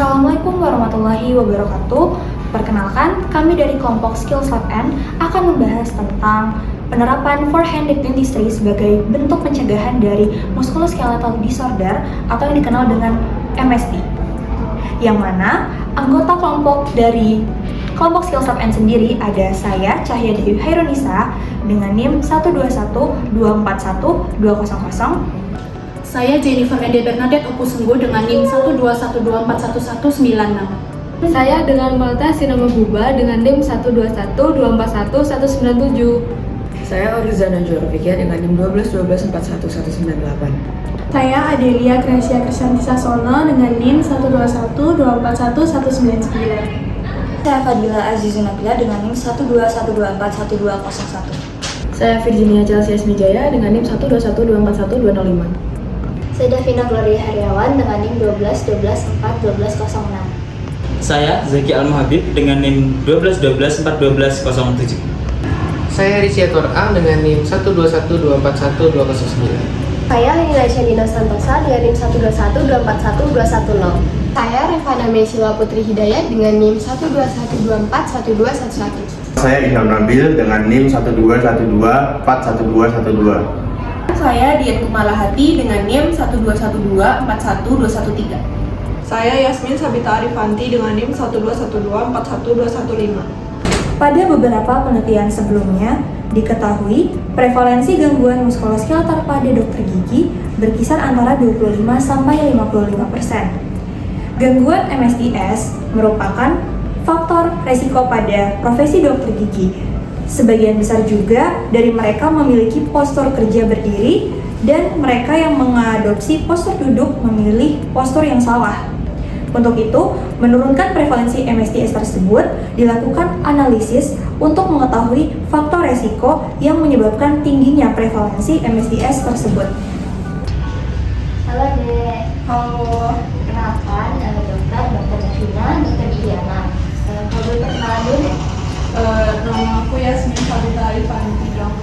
Assalamualaikum warahmatullahi wabarakatuh. Perkenalkan, kami dari kelompok Skills Lab N akan membahas tentang penerapan four-handed dentistry sebagai bentuk pencegahan dari musculoskeletal disorder atau yang dikenal dengan MSD. Yang mana anggota kelompok dari kelompok Skills Lab N sendiri ada saya, Cahya Dewi Hairunisa, dengan NIM 121241200. Saya Jennifer Ende Bernadette Opusunggu dengan NIM 121241196. Saya dengan Malta Sinama Buba dengan NIM 121241197. Saya Orizana Jorvikia dengan NIM 121241198. Saya Adelia Gracia Krisyanti Sasono dengan NIM 121241199. Saya Fadila Azizunabila dengan NIM 121241201. Saya Virginia Chelsea Esmijaya dengan NIM 121241205. Saya Davina Gloria Heriawan dengan NIM 121241206. Saya Zaki Al-Muhabib dengan NIM 121241207. Saya Risiator Ang dengan NIM 121241209. Saya Nilai Shelina Santosa dengan NIM 121241210. Saya Revana Mesila Putri Hidayat dengan NIM 121241211. Saya Ilham Nabil dengan NIM 121241212. Saya Dian Kumalahati dengan NIM 121241213. Saya Yasmin Sabita Arifanti dengan NIM 121241215. Pada beberapa penelitian sebelumnya, diketahui prevalensi gangguan muskuloskeletal pada dokter gigi berkisar antara 25-55%. Gangguan MSDS merupakan faktor resiko pada profesi dokter gigi. Sebagian besar juga dari mereka memiliki postur kerja berdiri dan mereka yang mengadopsi postur duduk memilih postur yang salah. Untuk itu, menurunkan prevalensi MSDS tersebut dilakukan analisis untuk mengetahui faktor resiko yang menyebabkan tingginya prevalensi MSDS tersebut. Halo Dek. Halo. Kenalkan, Dr. Davina, Dr. Diana. Kalau boleh perkenalan dulu deh. Nama aku Yasmin Sabita Arifanti dong.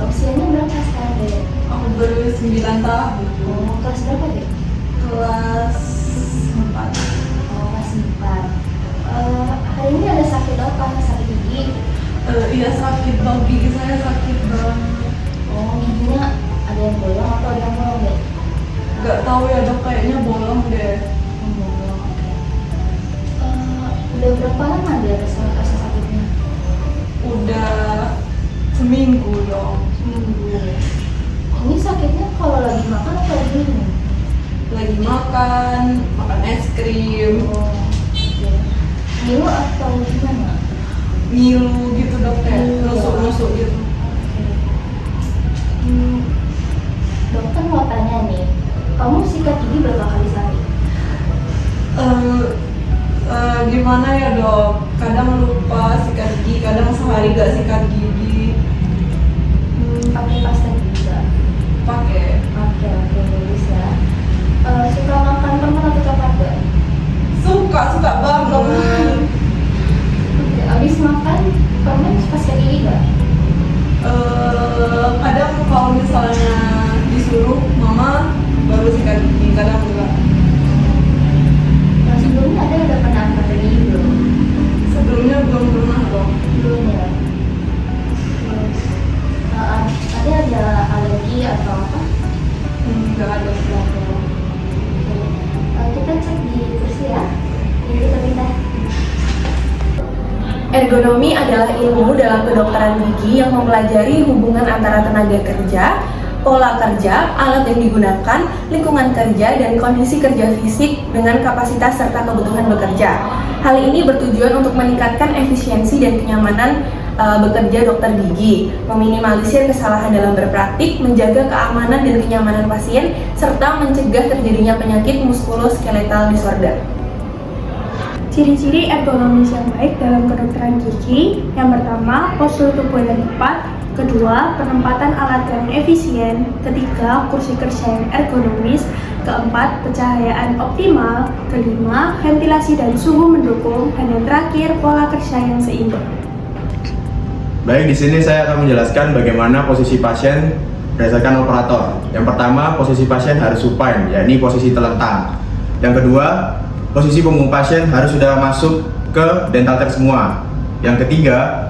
Usianya berapa sekarang Dek? Aku baru 9 tahun. Kelas berapa Dek? Kelas 4. Kelas 4. Hari ini ada sakit apa? Sakit gigi? Iya sakit dong, gigi saya sakit banget. Giginya ada yang bolong atau ada yang bolong Dek? Gak tahu ya dok, kayaknya bolong deh. Bolong, oke. Udah berapa lama Dek rasa sakitnya? Udah seminggu dong. Ini sakitnya kalau lagi makan atau lagi minum? Lagi makan es krim, Ngilu atau gimana? ngilu gitu dok, kayak nusuk-nusuk gitu. Dokter mau tanya nih, kamu sikat gigi berapa kali sehari? Gimana ya dok? Kadang lupa sikat gigi, kadang sehari gak sikat gigi. Pakai pasta gigi juga? Pakai. Oke, bagus ya. Suka makan permen atau coklat gak? Suka banget. Abis makan permen pas sikat gigi gak? Kadang kalau misalnya disuruh mama baru sikat gigi, kadang enggak. Sebelumnya udah pernah pakai gigi belum? Sebelumnya belum pernah dok. Belum ya. Terus, tadi ada alergi atau apa? Enggak ada. Kita cek di kursi ya. Ini kita pindah. Ergonomi adalah ilmu dalam kedokteran gigi yang mempelajari hubungan antara tenaga kerja, pola kerja, alat yang digunakan, lingkungan kerja, dan kondisi kerja fisik dengan kapasitas serta kebutuhan bekerja. Hal ini bertujuan untuk meningkatkan efisiensi dan kenyamanan bekerja dokter gigi, meminimalisir kesalahan dalam berpraktik, menjaga keamanan dan kenyamanan pasien, serta mencegah terjadinya penyakit muskuloskeletal disorder. Ciri-ciri ergonomis yang baik dalam kedokteran gigi: yang pertama, postur tubuh yang tepat; kedua, penempatan alat yang efisien; ketiga, kursi kerja yang ergonomis; keempat, pencahayaan optimal; kelima, ventilasi dan suhu mendukung; dan yang terakhir, pola kerja yang seimbang. Baik, di sini saya akan menjelaskan bagaimana posisi pasien berdasarkan operator. Yang pertama, posisi pasien harus supine, yakni posisi terlentang. Yang kedua, posisi punggung pasien harus sudah masuk ke dental chair semua. Yang ketiga,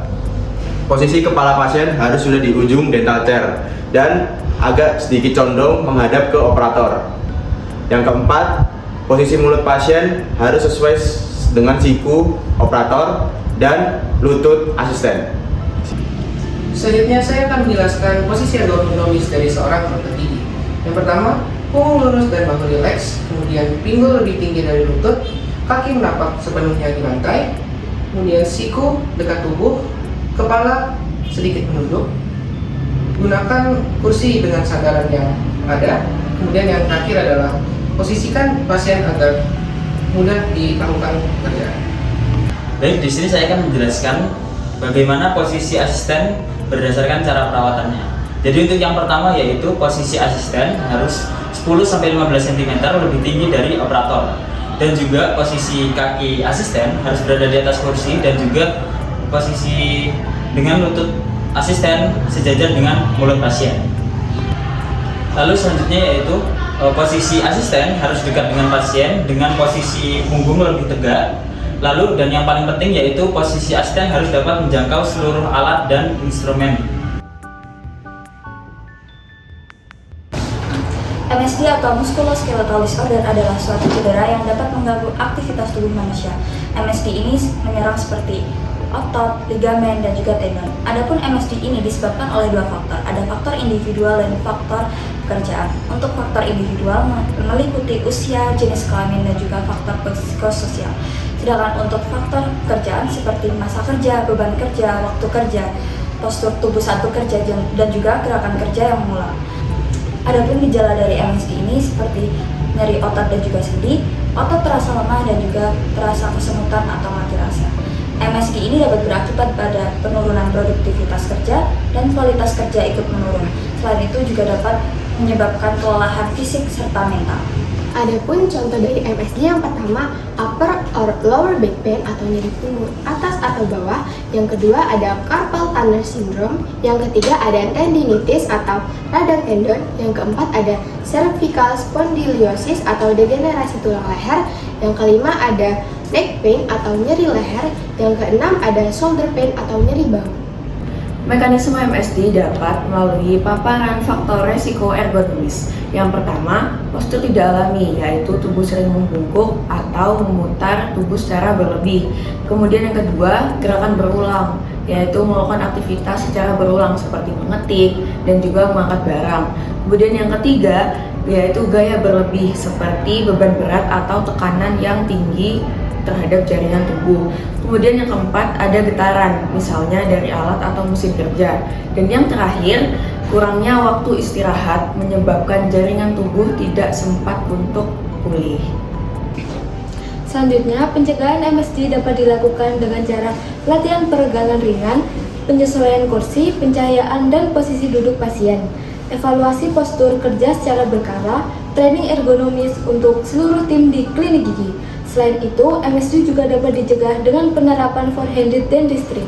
posisi kepala pasien harus sudah di ujung dental chair dan agak sedikit condong menghadap ke operator. Yang keempat, posisi mulut pasien harus sesuai dengan siku operator dan lutut asisten. Selanjutnya saya akan menjelaskan posisi ergonomis dari seorang dokter gigi. Yang pertama, punggung lurus dan bahu rileks, kemudian pinggul lebih tinggi dari lutut, kaki menapak sepenuhnya di lantai, kemudian siku dekat tubuh, kepala sedikit menunduk. Gunakan kursi dengan sandaran yang ada. Kemudian yang terakhir adalah posisikan pasien agar mudah dilakukan pekerjaan. Baik, di sini saya akan menjelaskan bagaimana posisi asisten berdasarkan cara perawatannya. Jadi untuk yang pertama yaitu posisi asisten harus 10-15 cm lebih tinggi dari operator. Dan juga posisi kaki asisten harus berada di atas kursi dan juga posisi dengan lutut asisten sejajar dengan mulut pasien. Lalu selanjutnya yaitu posisi asisten harus dekat dengan pasien dengan posisi punggung lebih tegak. Lalu dan yang paling penting yaitu posisi asisten harus dapat menjangkau seluruh alat dan instrumen. MSD atau musculoskeletal disorder adalah suatu cedera yang dapat mengganggu aktivitas tubuh manusia. MSD ini menyerang seperti otot, ligamen, dan juga tendon. Adapun MSD ini disebabkan oleh dua faktor. Ada faktor individual dan faktor pekerjaan. Untuk faktor individual meliputi usia, jenis kelamin, dan juga faktor psikososial. Sedangkan untuk faktor pekerjaan seperti masa kerja, beban kerja, waktu kerja, postur tubuh saat bekerja, dan juga gerakan kerja yang mengulang. Adapun gejala dari MSD ini seperti nyeri otot dan juga sendi, otot terasa lemah dan juga terasa kesemutan atau mati rasa. MSD ini dapat berakibat pada penurunan produktivitas kerja dan kualitas kerja ikut menurun. Selain itu juga dapat menyebabkan kelelahan fisik serta mental. Adapun contoh dari MSD yang pertama, upper or lower back pain atau nyeri punggung atas atau bawah. Yang kedua ada carpal tunnel syndrome. Yang ketiga ada tendinitis atau radang tendon. Yang keempat ada cervical spondylosis atau degenerasi tulang leher. Yang kelima ada neck pain atau nyeri leher. Yang keenam ada shoulder pain atau nyeri bahu. Mekanisme MSD dapat melalui paparan faktor resiko ergonomis. Yang pertama, postur tidak alami, yaitu tubuh sering membungkuk atau memutar tubuh secara berlebih. Kemudian yang kedua, gerakan berulang, yaitu melakukan aktivitas secara berulang seperti mengetik dan juga mengangkat barang. Kemudian yang ketiga, yaitu gaya berlebih seperti beban berat atau tekanan yang tinggi terhadap jaringan tubuh. Kemudian yang keempat ada getaran, misalnya dari alat atau mesin kerja. Dan yang terakhir, kurangnya waktu istirahat menyebabkan jaringan tubuh tidak sempat untuk pulih. Selanjutnya, pencegahan MSD dapat dilakukan dengan cara latihan peregangan ringan, penyesuaian kursi, pencahayaan, dan posisi duduk pasien, evaluasi postur kerja secara berkala, training ergonomis untuk seluruh tim di klinik gigi. Selain itu, MSD juga dapat dicegah dengan penerapan four-handed dentistry.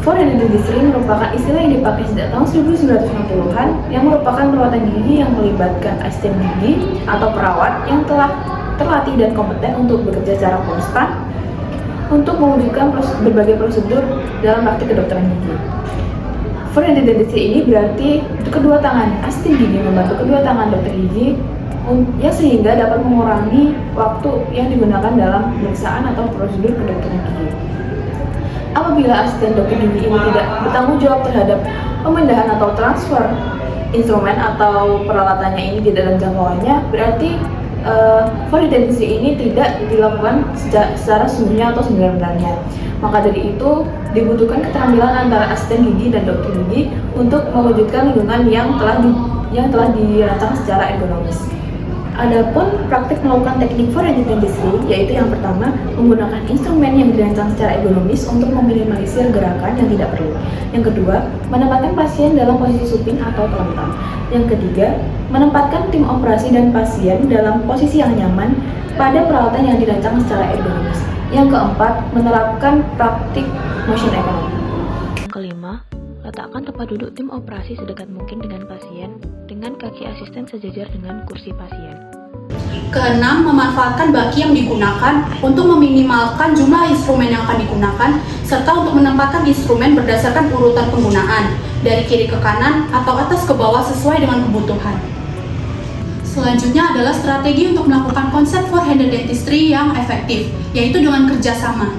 Four-handed dentistry merupakan istilah yang dipakai sejak tahun 1960-an yang merupakan perawatan gigi yang melibatkan asisten gigi atau perawat yang telah terlatih dan kompeten untuk bekerja secara konstan untuk mewujudkan berbagai prosedur dalam praktik kedokteran gigi. Four-handed dentistry ini berarti kedua tangan asisten gigi membantu kedua tangan dokter gigi yang sehingga dapat mengurangi waktu yang digunakan dalam pemeriksaan atau prosedur kedokteran gigi. Apabila asisten dokter gigi ini tidak bertanggung jawab terhadap pemindahan atau transfer instrumen atau peralatannya ini tidak dalam jangkauannya, berarti four-handed dentistry ini tidak dilakukan secara sesungguhnya atau sebenarnya. Maka dari itu dibutuhkan keterampilan antara asisten gigi dan dokter gigi untuk mewujudkan lingkungan yang telah dirancang secara ergonomis. Adapun praktik melakukan teknik four-handed dentistry, yaitu yang pertama menggunakan instrumen yang dirancang secara ergonomis untuk meminimalisir gerakan yang tidak perlu. Yang kedua, menempatkan pasien dalam posisi supin atau telentang. Yang ketiga, menempatkan tim operasi dan pasien dalam posisi yang nyaman pada peralatan yang dirancang secara ergonomis. Yang keempat, menerapkan praktik motion economy. Yang kelima, letakkan tempat duduk tim operasi sedekat mungkin dengan pasien dengan kaki asisten sejajar dengan kursi pasien. Keenam, memanfaatkan baki yang digunakan untuk meminimalkan jumlah instrumen yang akan digunakan, serta untuk menempatkan instrumen berdasarkan urutan penggunaan, dari kiri ke kanan atau atas ke bawah sesuai dengan kebutuhan. Selanjutnya adalah strategi untuk melakukan konsep four-handed dentistry yang efektif, yaitu dengan kerjasama.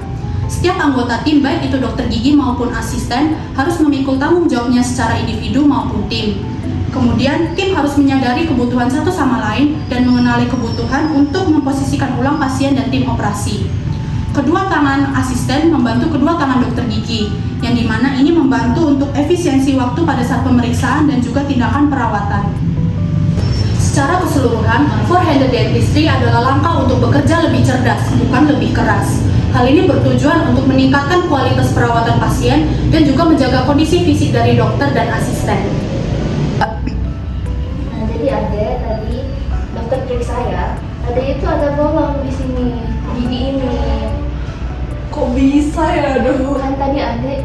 Setiap anggota tim, baik itu dokter gigi maupun asisten, harus memikul tanggung jawabnya secara individu maupun tim. Kemudian, tim harus menyadari kebutuhan satu sama lain dan mengenali kebutuhan untuk memposisikan ulang pasien dan tim operasi. Kedua tangan asisten membantu kedua tangan dokter gigi, yang dimana ini membantu untuk efisiensi waktu pada saat pemeriksaan dan juga tindakan perawatan. Secara keseluruhan, four-handed dentistry adalah langkah untuk bekerja lebih cerdas, bukan lebih keras. Hal ini bertujuan untuk meningkatkan kualitas perawatan pasien dan juga menjaga kondisi fisik dari dokter dan asisten. Nah, jadi Ade tadi dokter periksa ya. Ade itu ada bolong di sini, gigi ini. Kok bisa ya dok? Kan tadi Ade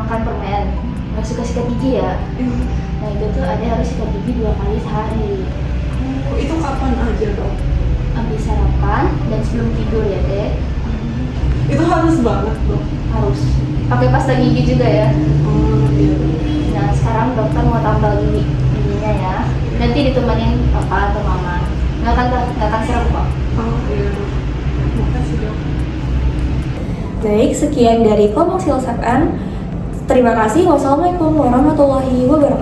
makan permen, nggak suka sikat gigi ya. Nah itu tuh Ade harus sikat gigi 2 kali sehari. Oh, itu kapan aja dok? Habis sarapan dan sebelum tidur ya Dek. Itu harus banget dok. Harus. Pakai pasta gigi juga ya. Iya. Nah sekarang dokter mau tambal giginya ya. Nanti ditemenin papa atau mama. Nggak akan serem kok. Oh iya dok. Makasih dok. Baik, sekian dari Komong Sales FM. Terima kasih. Wassalamualaikum warahmatullahi wabarakatuh.